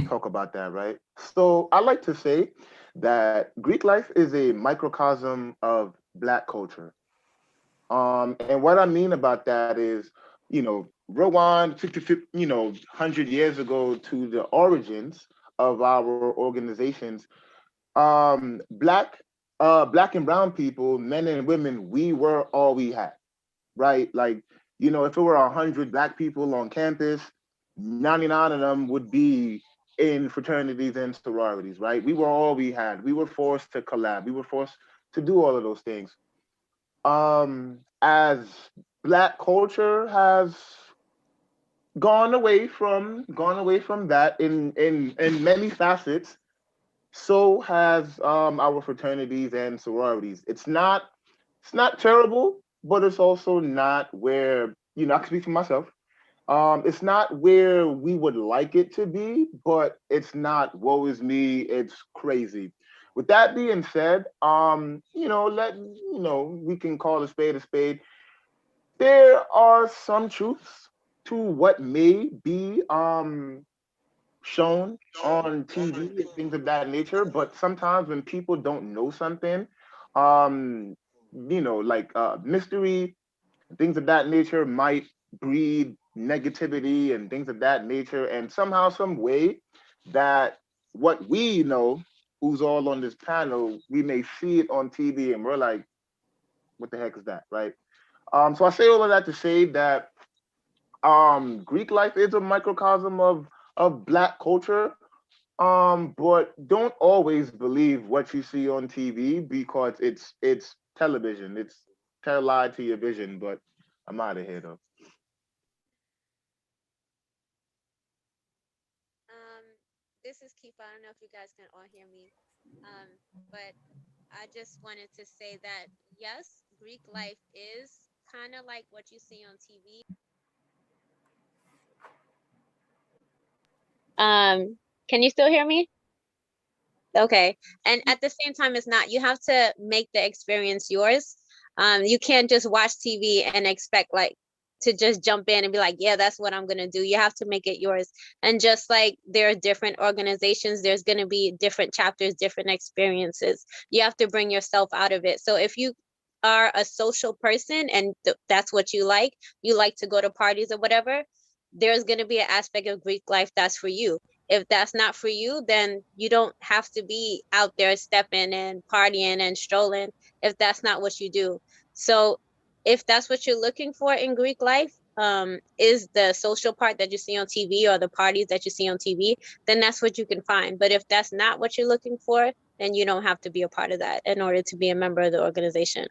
[SPEAKER 9] talk about that, right? So I like to say that Greek life is a microcosm of Black culture. And what I mean about that is, rewind 50, 100 years ago to the origins of our organizations. Black and brown people, men and women, we were all we had, right? Like, if it were 100 Black people on campus, 99 of them would be in fraternities and sororities, right? We were all we had. We were forced to collab. We were forced to do all of those things. As Black culture has gone away from that in many facets, so has our fraternities and sororities. It's not terrible, but it's also not where, I can speak for myself. It's not where we would like it to be, but it's not woe is me, it's crazy. With that being said, we can call a spade a spade. There are some truths to what may be shown on TV and things of that nature, but sometimes when people don't know something, mystery, things of that nature might breed negativity and things of that nature. And somehow, some way that what we know, who's all on this panel, we may see it on TV and we're like, what the heck is that, right? So I say all of that to say that Greek life is a microcosm of Black culture. But don't always believe what you see on TV because it's television. It's lied to your vision. But I'm out of here though.
[SPEAKER 7] This is Kifa. I don't know if you guys can all hear me, but I just wanted to say that yes, Greek life is kind of like what you see on TV. Can you still hear me? Okay. And at the same time, it's not, you have to make the experience yours. You can't just watch TV and expect like to just jump in and be like, yeah, that's what I'm going to do. You have to make it yours. And just like there are different organizations, there's going to be different chapters, different experiences. You have to bring yourself out of it. So if you are a social person and that's what you like to go to parties or whatever, there's going to be an aspect of Greek life that's for you. If that's not for you, then you don't have to be out there stepping and partying and strolling if that's not what you do. So if that's what you're looking for in Greek life, is the social part that you see on TV or the parties that you see on TV, then that's what you can find. But if that's not what you're looking for, then you don't have to be a part of that in order to be a member of the organization.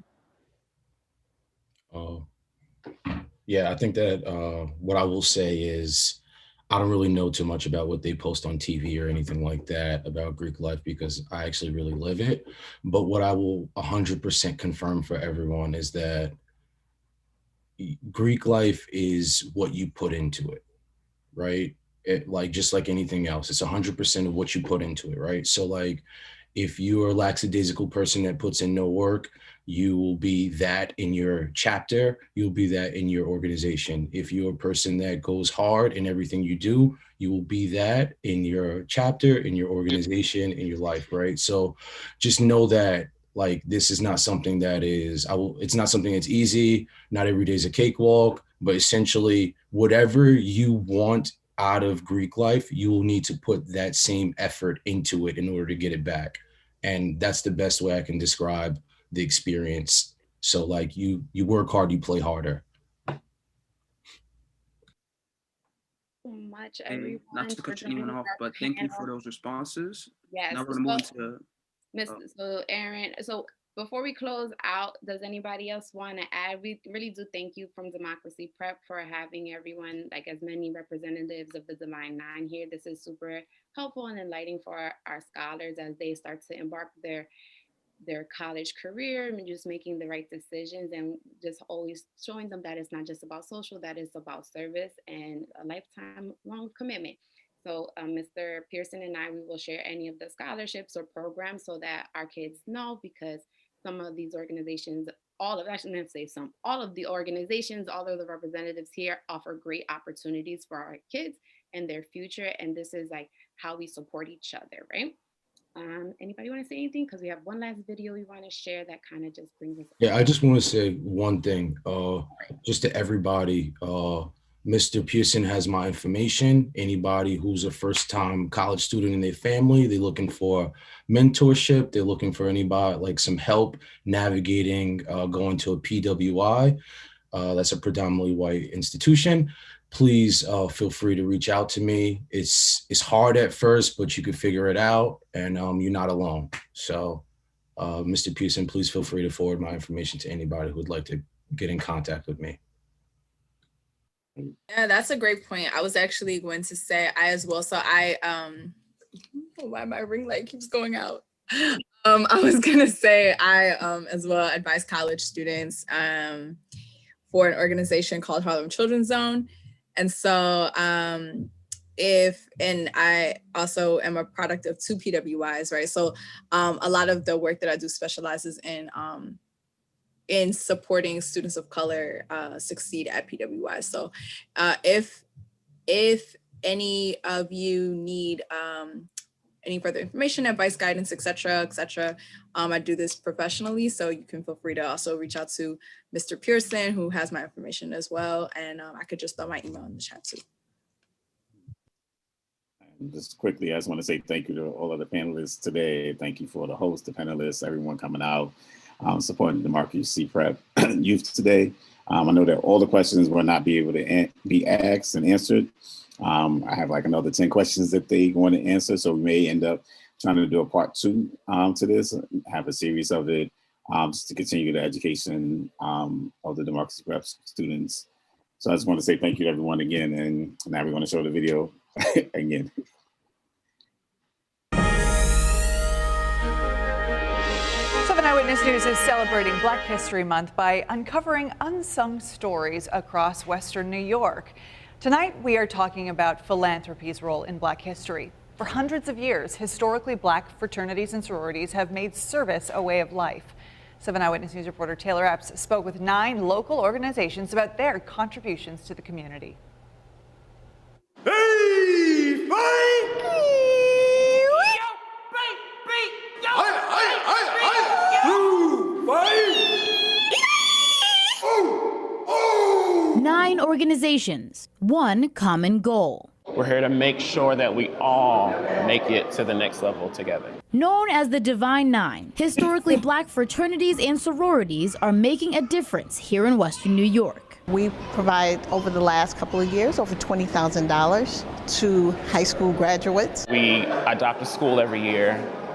[SPEAKER 10] Yeah, I think that what I will say is I don't really know too much about what they post on TV or anything like that about Greek life because I actually really live it. But what I will 100% confirm for everyone is that Greek life is what you put into it, right? Like just like anything else, it's 100% of what you put into it, right? So like if you're a lackadaisical person that puts in no work, you will be that in your chapter, you'll be that in your organization. If you're a person that goes hard in everything you do, you will be that in your chapter, in your organization, in your life, right? So just know that like this is not something that is, it's not something that's easy. Not every day is a cakewalk, but essentially whatever you want out of Greek life, you will need to put that same effort into it in order to get it back. And that's the best way I can describe the experience. So like you work hard, you play harder.
[SPEAKER 1] So much,
[SPEAKER 5] And
[SPEAKER 1] everyone.
[SPEAKER 5] not to cut anyone off, but thank you for those responses.
[SPEAKER 1] Yes.
[SPEAKER 5] Now we're going to move into
[SPEAKER 1] So Aaron, so before we close out, does anybody else want to add? We really do thank you from Democracy Prep for having everyone, like as many representatives of the Divine Nine here. This is super helpful and enlightening for our scholars as they start to embark their college career and just making the right decisions and just always showing them that it's not just about social, that it's about service and a lifetime long commitment. So Mr. Pearson and I, we will share any of the scholarships or programs so that our kids know, because some of these organizations, all of the organizations, all of the representatives here offer great opportunities for our kids and their future. And this is like how we support each other, right? Anybody want to say anything? Because we have one last video we want to share that kind of just brings us.
[SPEAKER 10] Yeah, I just want to say one thing, just to everybody. Mr. Pearson has my information. Anybody who's a first-time college student in their family, they're looking for mentorship. They're looking for anybody like some help navigating going to a PWI. That's a predominantly white institution. Please feel free to reach out to me. It's hard at first, but you can figure it out, and you're not alone. So, Mr. Pearson, please feel free to forward my information to anybody who would like to get in contact with me.
[SPEAKER 8] Yeah, that's a great point. I was actually going to say I as well. So why my ring light keeps going out? I was gonna say I as well advise college students for an organization called Harlem Children's Zone. And so and I also am a product of 2 PWIs, right? So a lot of the work that I do specializes in supporting students of color succeed at PWI. So if any of you need any further information, advice, guidance, et cetera, I do this professionally. So you can feel free to also reach out to Mr. Pearson, who has my information as well. And I could just throw my email in the chat too.
[SPEAKER 3] And just quickly, I just want to say thank you to all of the panelists today. Thank you for the host, the panelists, everyone coming out, supporting Democracy Prep youth today. I know that all the questions will not be able to be asked and answered. I have like another 10 questions that they want to answer. So we may end up trying to do a part 2 to this, have a series of it, just to continue the education of the Democracy Prep students. So I just want to say thank you to everyone again. And now we're going to show the video again.
[SPEAKER 14] 7 Eyewitness News is celebrating Black History Month by uncovering unsung stories across Western New York. Tonight, we are talking about philanthropy's role in Black history. For hundreds of years, historically Black fraternities and sororities have made service a way of life. 7 Eyewitness News reporter Taylor Epps spoke with 9 local organizations about their contributions to the community.
[SPEAKER 15] Hey, fight!
[SPEAKER 16] 9 organizations, 1 common goal.
[SPEAKER 17] We're here to make sure that we all make it to the next level together.
[SPEAKER 16] Known as the Divine Nine, historically Black fraternities and sororities are making a difference here in Western New York.
[SPEAKER 18] We provide, over the last couple of years, over $20,000 to high school graduates.
[SPEAKER 17] We adopt a school every year,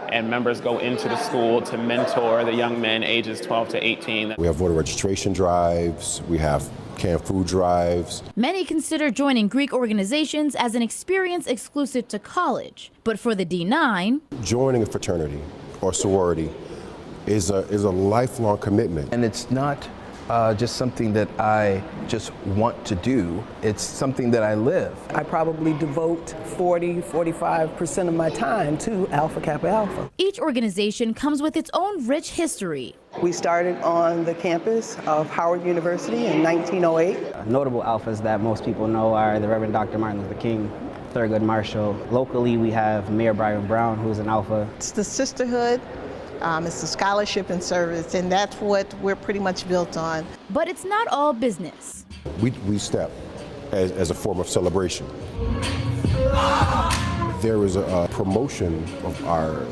[SPEAKER 17] and members go into the school to mentor the young men ages 12 to 18.
[SPEAKER 19] We have voter registration drives, we have canned food drives.
[SPEAKER 16] Many consider joining Greek organizations as an experience exclusive to college, but for the D9,
[SPEAKER 19] joining a fraternity or sorority is a lifelong commitment.
[SPEAKER 20] And it's not just something that I just want to do. It's something that I live.
[SPEAKER 21] I probably devote 45% of my time to Alpha Kappa Alpha.
[SPEAKER 16] Each organization comes with its own rich history.
[SPEAKER 21] We started on the campus of Howard University in 1908.
[SPEAKER 22] Notable alphas that most people know are the Reverend Dr. Martin Luther King, Thurgood Marshall. Locally, we have Mayor Byron Brown, who's an alpha.
[SPEAKER 18] It's the sisterhood, it's the scholarship and service, and that's what we're pretty much built on.
[SPEAKER 16] But it's not all business.
[SPEAKER 19] We step as a form of celebration. There is a promotion of our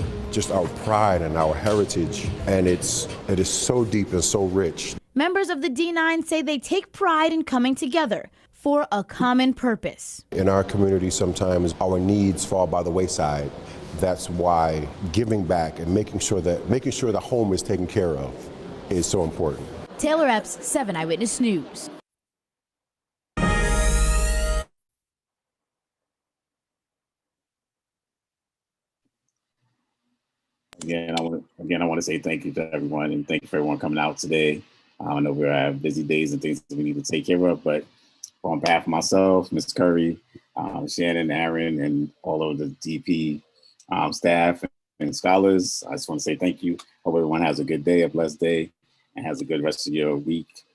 [SPEAKER 19] pride and our heritage, and it is so deep and so rich.
[SPEAKER 16] Members of the D9 say they take pride in coming together for a common purpose.
[SPEAKER 19] In our community, sometimes our needs fall by the wayside. That's why giving back and making sure the home is taken care of is so important.
[SPEAKER 16] Taylor Epps, 7 Eyewitness News.
[SPEAKER 3] Again, I want to say thank you to everyone, and thank you for everyone coming out today. I know we have busy days and things that we need to take care of, but on behalf of myself, Ms. Curry, Shannon, Aaron, and all of the DP staff and scholars, I just want to say thank you. Hope everyone has a good day, a blessed day, and has a good rest of your week.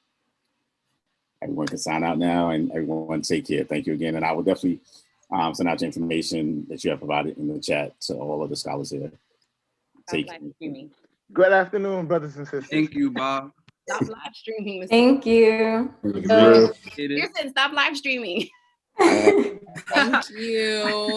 [SPEAKER 3] Everyone can sign out now, and everyone take care. Thank you again, and I will definitely send out your information that you have provided in the chat to all of the scholars here. Take care.
[SPEAKER 9] Good afternoon, brothers and sisters.
[SPEAKER 5] Thank you, Bob.
[SPEAKER 1] Stop live streaming. Mr.
[SPEAKER 4] Thank you.
[SPEAKER 1] You're saying stop live streaming.
[SPEAKER 8] Thank you.